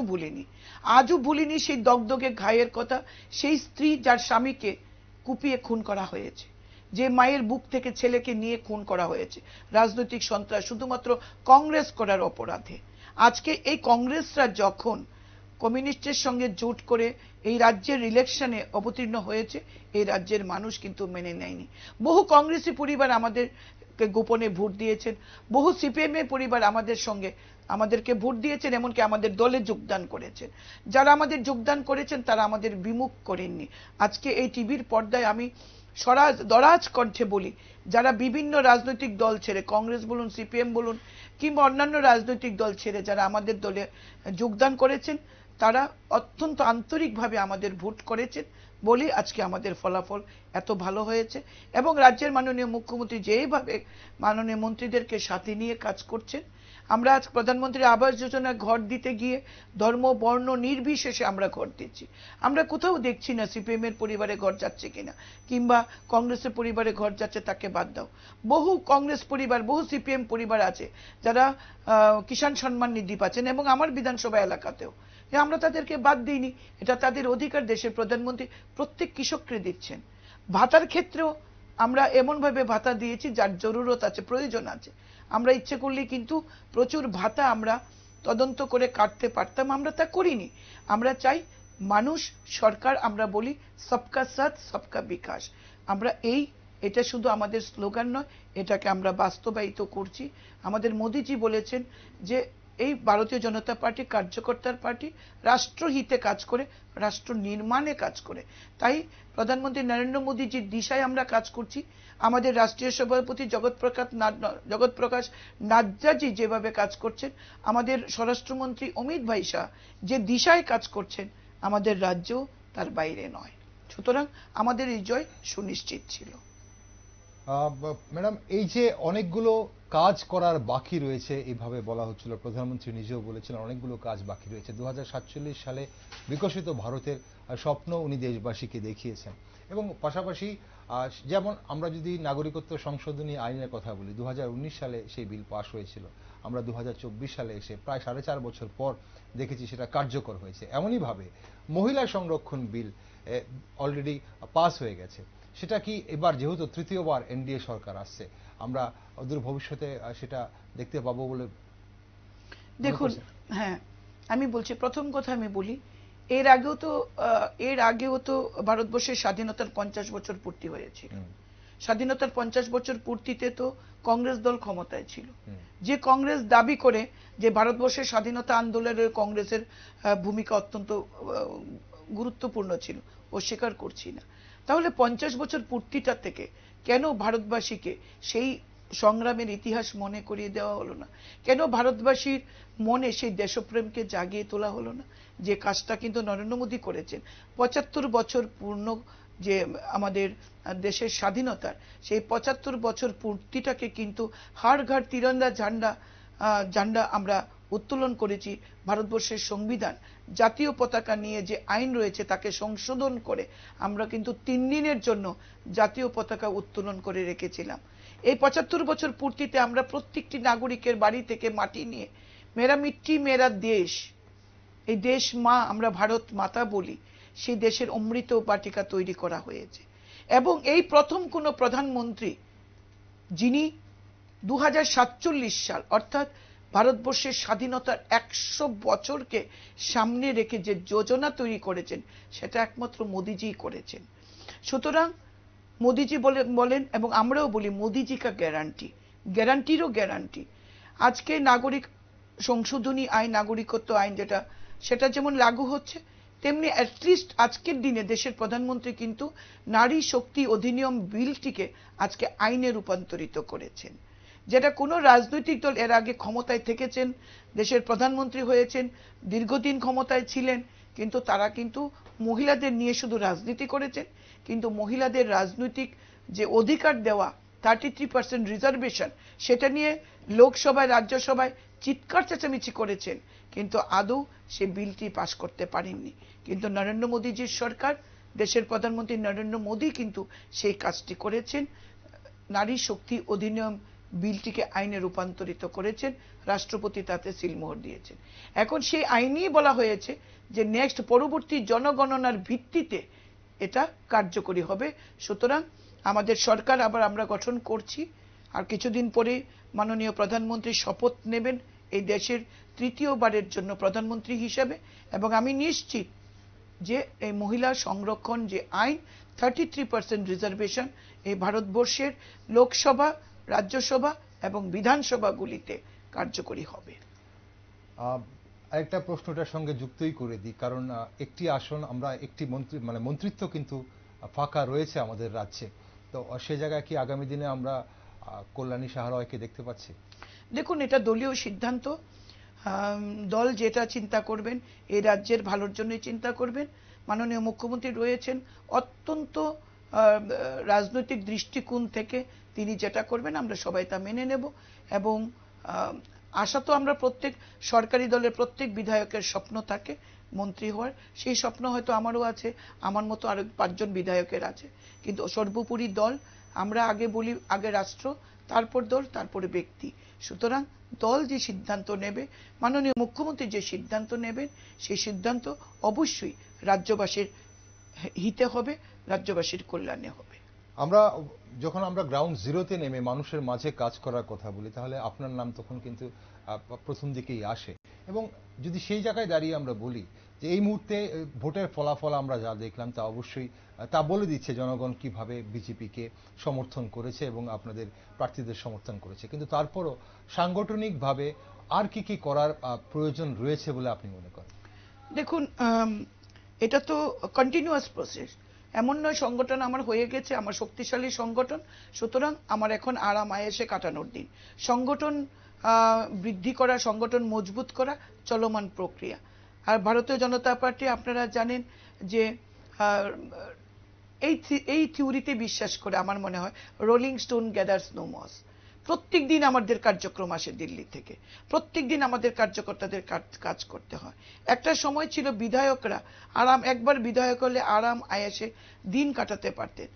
ভুলেনি সেই দগদগে ঘায়ের কথা, সেই স্ত্রী যার স্বামীকে কুপিয়ে খুন করা হয়েছে, যে মায়ের বুক থেকে ছেলেকে নিয়ে খুন করা হয়েছে রাজনৈতিক সন্ত্রাস শুধুমাত্র কংগ্রেস করার অপরাধে। আজকে এই কংগ্রেসরা যখন কমিউনিস্টের সঙ্গে জোট করে এই রাজ্যের ইলেকশনে অবতীর্ণ হয়েছে, এই রাজ্যের মানুষ কিন্তু মেনে নেয়নি। বহু কংগ্রেসি পরিবার আমাদেরকে গোপনে ভোট দিয়েছেন, বহু সিপিএম এর পরিবার আমাদেরকে ভোট দিয়েছেন, এমনকি আমাদের দলে যোগদান করেছেন। যারা আমাদের যোগদান করেছেন তারা আমাদের বিমুখ করেননি। আজকে এই টিভির পর্দায় আমি দরাজ কণ্ঠে বলি, যারা বিভিন্ন রাজনৈতিক দল ছেড়ে, কংগ্রেস বলুন, সিপিএম বলুন কিংবা অন্যান্য রাজনৈতিক দল ছেড়ে যারা আমাদের দলে যোগদান করেছেন, তারা অত্যন্ত আন্তরিকভাবে আমাদের ভোট করেছেন বলে আজকে আমাদের ফলাফল এত ভালো হয়েছে। এবং রাজ্যের মাননীয় মুখ্যমন্ত্রী যেভাবে মাননীয় মন্ত্রীদেরকে সাথে নিয়ে কাজ করছেন, আমরা আজ প্রধানমন্ত্রী আবাস যোজনা ঘর দিতে গিয়ে ধর্ম বর্ণ নির্বিশেষে আমরা ঘর দিচ্ছি। আমরা কোথাও দেখছি না সিপিএম এর পরিবারে ঘর যাচ্ছে কিনা কিংবা কংগ্রেসের পরিবারে ঘর যাচ্ছে তাকে বাদ দাও। বহু কংগ্রেস পরিবার, বহু সিপিএম পরিবার আছে যারা কিষাণ সম্মান নিধি পাচ্ছেন, এবং আমার বিধানসভা এলাকাতেও, আমরা তাদেরকে বাদ দিইনি, এটা তাদের অধিকার। দেশের প্রধানমন্ত্রী প্রত্যেক কৃষককে দিচ্ছেন। ভাতার ক্ষেত্রেও আমরা এমনভাবে ভাতা দিয়েছি যার জরুরত আছে, প্রয়োজন আছে। আমরা ইচ্ছে করলে কিন্তু প্রচুর ভাতা আমরা তদন্ত করে কাটতে পারতাম, আমরা তা করিনি। আমরা চাই মানুষ, সরকার, আমরা বলি সবকা সাথ সবকা বিকাশ। আমরা এটা শুধু আমাদের স্লোগান নয়, এটাকে আমরা বাস্তবায়িত করছি। আমাদের মোদিজি বলেছেন যে এই ভারতীয় জনতা পার্টি কার্যকর্তার পার্টি, রাষ্ট্রহিতে কাজ করে, রাষ্ট্র নির্মাণে কাজ করে। তাই প্রধানমন্ত্রী নরেন্দ্র মোদীজির দিশায় আমরা কাজ করছি। আমাদের রাষ্ট্রীয় সভাপতি জগৎ প্রকাশ নাড্ডাজি যেভাবে কাজ করছেন, আমাদের স্বরাষ্ট্রমন্ত্রী অমিত ভাই শাহ যে দিশায় কাজ করছেন, আমাদের রাজ্য তার বাইরে নয়। সুতরাং আমাদের এই জয় সুনিশ্চিত ছিল। ম্যাডাম, এই যে অনেকগুলো কাজ করার বাকি রয়েছে এইভাবে বলা হচ্ছিল, প্রধানমন্ত্রী নিজেও বলেছিলেন অনেকগুলো কাজ বাকি রয়েছে। 2047 সালে বিকশিত ভারতের স্বপ্ন উনি দেশবাসীকে দেখিয়েছেন। এবং পাশাপাশি যেমন আমরা যদি নাগরিকত্ব সংশোধনী আইনের কথা বলি, 2019 সালে সেই বিল পাশ হয়েছিল। আমরা 2024 সালে এসে প্রায় 4.5 বছর পর দেখেছি সেটা কার্যকর হয়েছে। এমনইভাবে মহিলা সংরক্ষণ বিল অলরেডি পাস হয়ে গেছে। সেটা কি এবার যেহেতু তৃতীয়বার এনডিএ সরকার আসছে, আমরা অদূর ভবিষ্যতে সেটা দেখতে পাবো বলে? দেখুন, হ্যাঁ, আমি বলছি, প্রথম কথা আমি বলি, এর আগেও তো ভারতবর্ষের স্বাধীনতার 50 বছর পূর্তি হয়েছিল। স্বাধীনতার 50 বছর পূর্তিতে তো কংগ্রেস দল ক্ষমতায় ছিল। যে কংগ্রেস দাবি করে যে ভারতবর্ষের স্বাধীনতা আন্দোলনে কংগ্রেসের ভূমিকা অত্যন্ত গুরুত্বপূর্ণ ছিল, অস্বীকার করছি না। তাহলে 50 বছর পূর্তিটা থেকে কেন ভারতবাসীকে সেই সংগ্রামের ইতিহাস মনে করিয়ে দেওয়া হলো না? কেন ভারতবাসীর মনে সেই দেশপ্রেমকে জাগিয়ে তোলা হলো না? যে কাজটা কিন্তু নরেন্দ্র মোদী করেছেন। 75 বছর পূর্ণ যে আমাদের দেশের স্বাধীনতার, সেই 75 বছর পূর্তিটাকে কিন্তু হাড় ঘাড় তিরঙ্গা ঝান্ডা আমরা উত্তোলন করেছি। ভারতবর্ষের সংবিধান, জাতীয় পতাকা নিয়ে যে আইন রয়েছে তাকে সংশোধন করে আমরা কিন্তু 3 দিনের জন্য জাতীয় পতাকা উত্তোলন করে রেখেছিলাম। এই 75 বছর পূর্তিতে আমরা প্রত্যেকটি নাগরিকের বাড়ি থেকে মাটি নিয়ে মেরা মিট্টি মেরা দেশ, এই দেশ মা আমরা ভারত মাতা বলি, সেই দেশের অমৃত বাটিকা তৈরি করা হয়েছে। এবং এই প্রথম কোনো প্রধানমন্ত্রী যিনি 2047 সাল অর্থাৎ ভারতবর্ষের স্বাধীনতার 100 বছরকে সামনে রেখে যে যোজনা তৈরি করেছেন, সেটা একমাত্র মোদিজি করেছেন। সুতরাং মোদিজি বলেন এবং আমরাও বলি মোদিজি কা গ্যারান্টি, গ্যারান্টিরও গ্যারান্টি। আজকে নাগরিক সংশোধনী আইন, নাগরিকত্ব আইন সেটা যেমন লাগু হচ্ছে, তেমনি অ্যাটলিস্ট আজকের দিনে দেশের প্রধানমন্ত্রী কিন্তু নারী শক্তি অধিনিয়ম বিলটিকে আজকে আইনে রূপান্তরিত করেছেন। যেটা কোনো রাজনৈতিক দল এর আগে ক্ষমতায় থেকেছেন, দেশের প্রধানমন্ত্রী হয়েছেন, দীর্ঘদিন ক্ষমতায় ছিলেন, কিন্তু তারা কিন্তু মহিলাদের নিয়ে শুধু রাজনীতি করেছেন। কিন্তু মহিলাদের রাজনৈতিক যে অধিকার দেওয়া 33% রিজার্ভেশন, সেটা নিয়ে লোকসভায় রাজ্যসভায় চিৎকার চেঁচামেচি করেছেন, কিন্তু আদৌ সে বিলটি পাশ করতে পারেননি। কিন্তু নরেন্দ্র মোদীজির সরকার, দেশের প্রধানমন্ত্রী নরেন্দ্র মোদী কিন্তু সেই কাজটি করেছেন। নারী শক্তি অধিনিয়ম বিলটিকে আইনে রূপান্তরিত করেছেন, রাষ্ট্রপতি তাতে সিলমোহর দিয়েছেন। এখন সেই আইনেই বলা হয়েছে যে নেক্সট পরবর্তী জনগণনার ভিত্তিতে এটা কার্যকরী হবে। সুতরাং আমাদের সরকার আবার আমরা গঠন করছি, আর কিছুদিন পরে মাননীয় প্রধানমন্ত্রী শপথ নেবেন এই দেশের তৃতীয়বারের জন্য প্রধানমন্ত্রী হিসেবে। এবং আমি নিশ্চিত যে এই মহিলা সংরক্ষণ যে আইন, 33% রিজার্ভেশন, এই ভারতবর্ষের লোকসভা, রাজ্যসভা এবং বিধানসভাগুলিতে কার্যকরী হবে। আরেকটা প্রশ্নটার সঙ্গে যুক্তই করে দিই, কারণ একটি আসন আমরা একটি মন্ত্রিত্ব কিন্তু ফাঁকা রয়েছে আমাদের রাজ্যে। তো সে জায়গায় কি আগামী দিনে আমরা কল্যাণী সাহারায়কে দেখতে পাচ্ছি? দেখুন, এটা দলীয় সিদ্ধান্ত। দল যেটা চিন্তা করবেন, এই রাজ্যের ভালোর জন্যই চিন্তা করবেন। মাননীয় মুখ্যমন্ত্রী রয়েছেন, অত্যন্ত রাজনৈতিক দৃষ্টিকোণ থেকে তিনি যেটা করবেন আমরা সবাই তা মেনে নেব। এবং আশা তো আমরা প্রত্যেক সরকারি দলের প্রত্যেক বিধায়কের স্বপ্ন থাকে মন্ত্রী হওয়ার। সেই স্বপ্ন হয়তো আমারও আছে, আমার মতো আরো 5 জন বিধায়কের আছে। কিন্তু সর্বোপরি দল, আমরা আগে বলি আগে রাষ্ট্র, তারপর দল, তারপরে ব্যক্তি। সুতরাং দল যে সিদ্ধান্ত নেবে, মাননীয় মুখ্যমন্ত্রী যে সিদ্ধান্ত নেবেন, সেই সিদ্ধান্ত অবশ্যই রাজ্যবাসীর হিতে হবে, রাজ্যবাসীর কল্যাণে হবে। আমরা যখন আমরা গ্রাউন্ড জিরোতে নেমে মানুষের মাঝে কাজ করার কথা বলি, তাহলে আপনার নাম তখন কিন্তু প্রথম দিকেই আসে। এবং যদি সেই জায়গায় দাঁড়িয়ে আমরা বলি যে এই মুহূর্তে ভোটের ফলাফল আমরা যা দেখলাম তা অবশ্যই তা বলে দিচ্ছে জনগণ কিভাবে বিজেপিকে সমর্থন করেছে এবং আপনাদের প্রার্থীদের সমর্থন করেছে। কিন্তু তারপরও সাংগঠনিকভাবে আর কি কি করার প্রয়োজন রয়েছে বলে আপনি মনে করেন? দেখুন, এটা তো কন্টিনিউয়াস প্রসেস। এমন নয় সংগঠন আমার হয়ে গেছে, আমার শক্তিশালী সংগঠন, সুতরাং আমার এখন আরাম আয়েসে কাটানোর দিন। সংগঠন বৃদ্ধি করা, সংগঠন মজবুত করা চলমান প্রক্রিয়া। আর ভারতীয় জনতা পার্টি আপনারা জানেন যে এই থিওরিতে বিশ্বাস করে, আমার মনে হয় rolling stone gathers no moss. প্রত্যেক দিন আমাদের কার্যক্রম আসে দিল্লি থেকে, প্রত্যেক দিন আমাদের কার্যকর্তাদের কাজ করতে হয়। একটা সময় ছিল বিধায়করা একবার বিধায়ক হলে আরাম আয়েসে দিন কাটাতে পারতেন।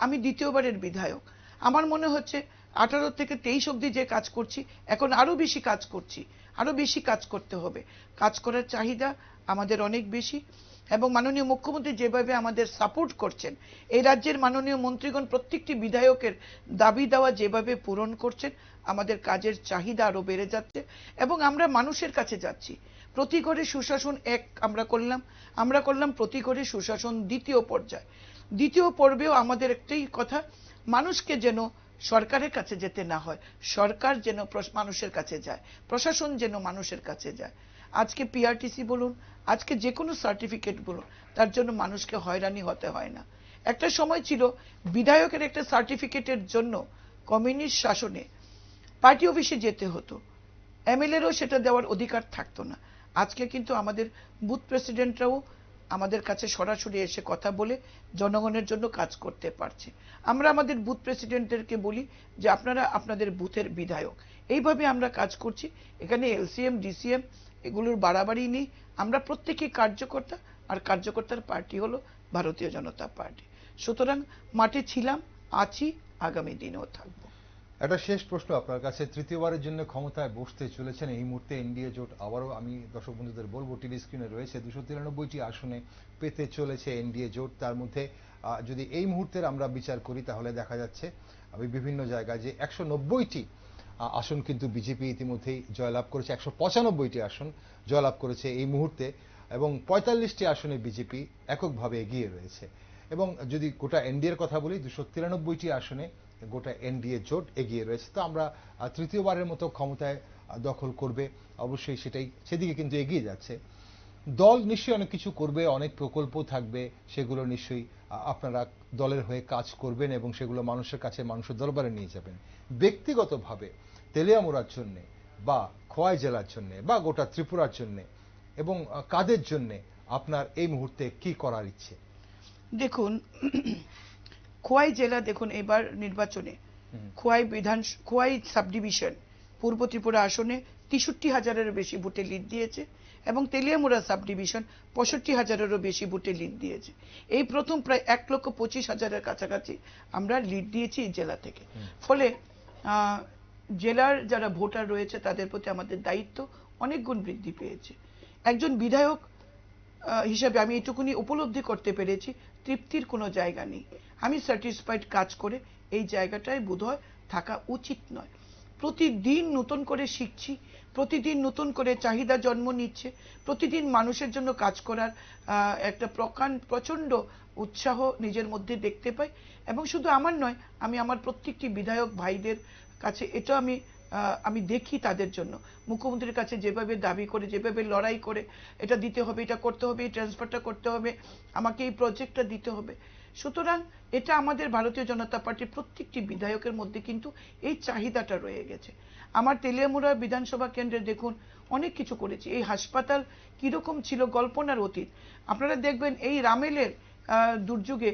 আমি দ্বিতীয়বারের বিধায়ক। আমার মনে হচ্ছে 18 থেকে 23 অবধি যে কাজ করছি, এখন আরো বেশি কাজ করছি, আরো বেশি কাজ করতে হবে। কাজ করার চাহিদা আমাদের অনেক বেশি, এবং মাননীয় মুখ্যমন্ত্রী যেভাবে আমাদের সাপোর্ট করছেন, এই রাজ্যের মাননীয় মন্ত্রীগণ প্রত্যেকটি বিধায়কের দাবি দেওয়া যেভাবে পূরণ করছেন, আমাদের কাজের চাহিদা আরো বেড়ে যাচ্ছে এবং আমরা মানুষের কাছে যাচ্ছি। প্রতি ঘরে সুশাসন আমরা করলাম প্রতি ঘরে সুশাসন দ্বিতীয় পর্যায়। দ্বিতীয় পর্বেও আমাদের একটাই কথা, মানুষকে যেন সরকারের কাছে যেতে না হয়, সরকার যেন মানুষের কাছে যায়, প্রশাসন যেন মানুষের কাছে যায়। আজকে পিআরটিসি বলুন, আজকে যে কোনো সার্টিফিকেট বলুন, তার জন্য মানুষকে হয়রানি হতে হয় না। একটা সময় ছিল বিধায়কের একটা সার্টিফিকেটের জন্য কমিউনিস্ট শাসনে পার্টি অফিসে যেতে হতো, এমএলএরও সেটা দেওয়ার অধিকার থাকতো না। আজকে কিন্তু আমাদের বুথ প্রেসিডেন্টরাও আমাদের কাছে সরাসরি এসে কথা বলে জনগণের জন্য কাজ করতে পারছে। আমরা আমাদের বুথ প্রেসিডেন্টদেরকে বলি যে আপনারা আপনাদের বুথের বিধায়ক। এইভাবে আমরা কাজ করছি। এখানে এলসিএম ডিসিএম এগুলোর বাড়াবাড়ি নেই। আমরা প্রত্যেকেই কার্যকর্তা, আর কার্যকর্তার পার্টি হলো ভারতীয় জনতা পার্টি। সুতরাং মাঠে ছিলাম, আছি, আগামী দিনেও থাকবো। একটা শেষ প্রশ্ন আপনার কাছে, তৃতীয়বারের জন্য ক্ষমতায় বসতে চলেছেন এই মুহূর্তে এনডিএ জোট। আবারও আমি দর্শক বন্ধুদের বলবো, টিভি স্ক্রিনে রয়েছে 293টি আসনে পেতে চলেছে এনডিএ জোট। তার মধ্যে যদি এই মুহূর্তের আমরা বিচার করি, তাহলে দেখা যাচ্ছে বিভিন্ন জায়গায় যে 190টি আসন কিন্তু বিজেপি ইতিমধ্যেই জয়লাভ করেছে, 195টি আসন জয়লাভ করেছে এই মুহূর্তে, এবং 45টি আসনে বিজেপি এককভাবে এগিয়ে রয়েছে। এবং যদি গোটা এনডিএর কথা বলি, 293টি আসনে গোটা এনডিএ জোট এগিয়ে রয়েছে। তো আমরা তৃতীয়বারের মতো ক্ষমতায় দখল করবে, অবশ্যই সেদিকে কিন্তু এগিয়ে যাচ্ছে। দল নিশ্চয়ই অনেক কিছু করবে, অনেক প্রকল্প থাকবে, সেগুলো নিশ্চয়ই আপনারা দলের হয়ে কাজ করবেন এবং সেগুলো মানুষের কাছে, মানুষের দরবারে নিয়ে যাবেন। ব্যক্তিগতভাবে তেলিয়ামুড়ার জন্য বা খোয়াই জেলার জন্য বা গোটা ত্রিপুরার জন্য এবং কাদের জন্য আপনার এই মুহূর্তে কি করার ইচ্ছে? দেখুন, খোয়াই জেলা, দেখুন এবার নির্বাচনে খোয়াই সাব ডিভিশন পূর্ব ত্রিপুরা আসনে 63,000-এরও বেশি ভোটে লিড দিয়েছে, এবং তেলিয়ামুড়া সাব ডিভিশন 65,000-এরও বেশি ভোটে লিড দিয়েছে। এই প্রথম প্রায় 1,25,000-এর কাছাকাছি আমরা লিড দিয়েছি এই জেলা থেকে। ফলে জেলার যারা ভোটার রয়েছে তাদের প্রতি আমাদের দায়িত্ব অনেক গুণ বৃদ্ধি পেয়েছে। একজন বিধায়ক হিসাবে আমি এটুকুনি উপলব্ধি করতে পেরেছি, তৃপ্তির কোনো জায়গা নেই। আমি স্যাটিসফাইড কাজ করে এই জায়গাটায় বোধহয় থাকা উচিত নয়। প্রতিদিন নতুন করে শিখছি, প্রতিদিন নতুন করে চাহিদা জন্ম নিচ্ছে, প্রতিদিন মানুষের জন্য কাজ করার একটা প্রচন্ড উৎসাহ নিজের মধ্যে দেখতে পাই। এবং শুধু আমার নয়, আমি আমার প্রত্যেকটি বিধায়ক ভাইদের কাছে এটা আমি দেখি, তাদের জন্য মুখ্যমন্ত্রীর কাছে যেভাবে দাবি করে, যেভাবে লড়াই করে এটা দিতে হবে, এটা করতে হবে, এই ট্রান্সফারটা করতে হবে, আমাকে এই প্রজেক্টটা দিতে হবে। সুতরাং এটা আমাদের ভারতীয় জনতা পার্টির প্রত্যেকটি বিধায়কের মধ্যে কিন্তু এই চাহিদাটা রয়ে গেছে। আমার তেলিয়ামুড়া বিধানসভা কেন্দ্রে দেখুন অনেক কিছু করেছি। এই হাসপাতাল কিরকম ছিল কল্পনার অতীত। আপনারা দেখবেন এই রামেলের দুর্যোগে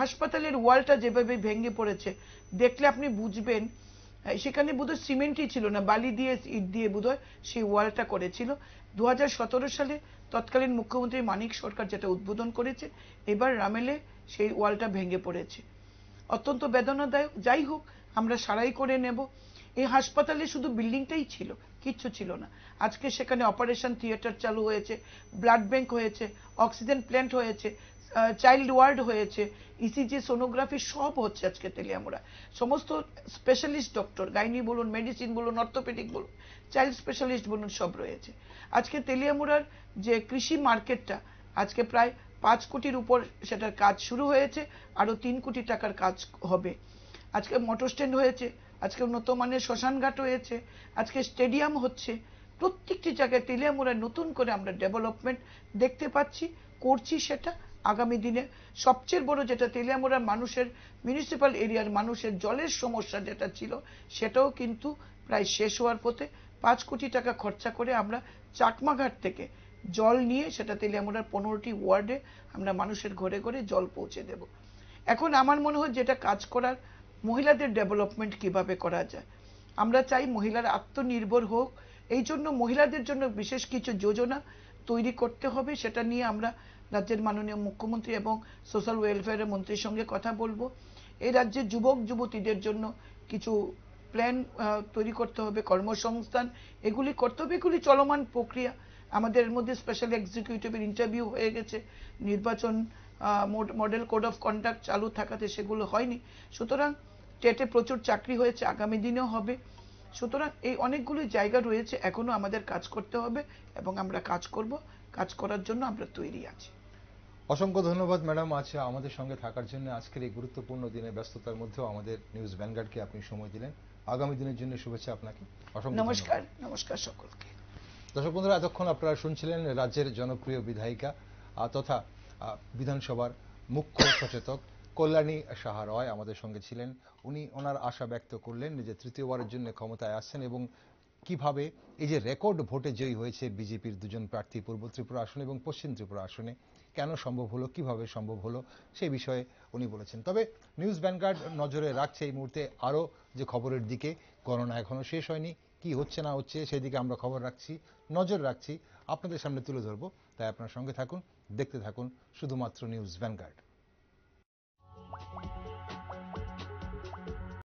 হাসপাতালের ওয়ালটা যেভাবে ভেঙে পড়েছে, দেখলে আপনি বুঝবেন সেখানে বোধহয় সিমেন্টই ছিল না, বালি দিয়ে ইট দিয়ে বোধহয় সেই ওয়ালটা করেছিল। 2017 সালে তৎকালীন মুখ্যমন্ত্রী মানিক সরকার যেটা উদ্বোধন করেছে, এবার রামেলে সেই ওয়ালটা ভেঙে পড়েছে। অত্যন্ত বেদনাদায়ক। যাই হোক, আমরা সারাই করে নেব। এই হাসপাতালে শুধু বিল্ডিংটাই ছিল, কিচ্ছু ছিল না। আজকে সেখানে অপারেশন থিয়েটার চালু হয়েছে, ব্লাড ব্যাংক হয়েছে, অক্সিজেন প্ল্যান্ট হয়েছে, চাইল্ড ওয়ার্ড হয়েছে, ইসিজি, সোনোগ্রাফি সব হচ্ছে আজকে তেলিয়ামুড়া। সমস্ত স্পেশালিস্ট ডক্টর, গাইনি বলুন, মেডিসিন বলুন, অর্থোপেডিক বলুন, চাইল্ড স্পেশালিস্ট বলুন, সব রয়েছে। আজকে তেলিয়ামুড়ার যে কৃষি মার্কেটটা আজকে প্রায় 5 কোটির উপর সেটার কাজ শুরু হয়েছে, আরো 3 কোটি টাকার কাজ হবে। আজকে মোটর স্ট্যান্ড হয়েছে, আজকে উন্নত মানের শ্মশানঘাট হয়েছে, আজকে স্টেডিয়াম হচ্ছে। প্রত্যেকটি জায়গায় তেলিয়ামুড়ায় নতুন করে আমরা ডেভেলপমেন্ট দেখতে পাচ্ছি, করছি। সেটা আগামী দিনে সবচেয়ে বড় যেটা তেলিয়ামুড়ার মানুষের, মিউনিসিপ্যাল এরিয়ার মানুষের জলের সমস্যা যেটা ছিল, সেটাও কিন্তু প্রায় শেষ হওয়ার পথে। 5 কোটি টাকা খরচা করে আমরা চাকমাঘাট থেকে জল নিয়ে সেটা তেলিয়ামুড়ার 15টি ওয়ার্ডে আমরা মানুষের ঘরে ঘরে জল পৌঁছে দেব। এখন আমার মনে হয় যেটা কাজ করার, মহিলাদের ডেভেলপমেন্ট কিভাবে করা যায়। আমরা চাই মহিলারা আত্মনির্ভর হোক, এই জন্য মহিলাদের জন্য বিশেষ কিছু যোজনা তৈরি করতে হবে। সেটা নিয়ে আমরা রাজ্যের মাননীয় মুখ্যমন্ত্রী এবং সোশ্যাল ওয়েলফেয়ারের মন্ত্রীর সঙ্গে কথা বলবো। এই রাজ্যের যুবক যুবতীদের জন্য কিছু প্ল্যান তৈরি করতে হবে, কর্মসংস্থান এগুলি করতে হবে। এগুলি চলমান প্রক্রিয়া। আমাদের মধ্যে স্পেশাল এক্সিকিউটিভের ইন্টারভিউ হয়ে গেছে, নির্বাচন মডেল কোড অফ কন্ডাক্ট চালু থাকাতে সেগুলো হয়নি। সুতরাং টেটে প্রচুর চাকরি হয়েছে, আগামী দিনেও হবে। সুতরাং এই অনেকগুলো জায়গা রয়েছে, এখনো আমাদের কাজ করতে হবে এবং আমরা কাজ করব। কাজ করার জন্য আমরা তৈরি আছি। অসংখ্য ধন্যবাদ ম্যাডাম, আচ্ছা আমাদের সঙ্গে থাকার জন্য। আজকের এই গুরুত্বপূর্ণ দিনে ব্যস্ততার মধ্যেও আমাদের নিউজ ভ্যানগার্ডকে আপনি সময় দিলেন। আগামী দিনের জন্য শুভেচ্ছা আপনাকে। অসংখ্য নমস্কার। নমস্কার সকলকে। দর্শক বন্ধুরা, এতক্ষণ আপনারা শুনছিলেন রাজ্যের জনপ্রিয় বিধায়িকা তথা বিধানসভার মুখ্য সচেতক কল্যাণী সাহা রয় আমাদের সঙ্গে ছিলেন। উনি ওনার আশা ব্যক্ত করলেন যে তৃতীয়বারের জন্য ক্ষমতায় আসছেন এবং কিভাবে এই যে রেকর্ড ভোটে জয়ী হয়েছে বিজেপির দুজন প্রার্থী পূর্ব ত্রিপুরা আসনে এবং পশ্চিম ত্রিপুরা আসনে, কেন সম্ভব হলো, কিভাবে সম্ভব হলো, সেই বিষয়ে উনি বলেছেন। তবে নিউজ ভ্যানগার্ড নজরে রাখছে এই মুহূর্তে আরও যে খবরের দিকে। করোনা এখনো শেষ হয়নি, কি হচ্ছে না হচ্ছে সেদিকে আমরা খবর রাখছি, নজর রাখছি, আপনাদের সামনে তুলে ধরবো। তাই আপনার সঙ্গে থাকুন, দেখতে থাকুন শুধুমাত্র নিউজ ভ্যানগার্ড।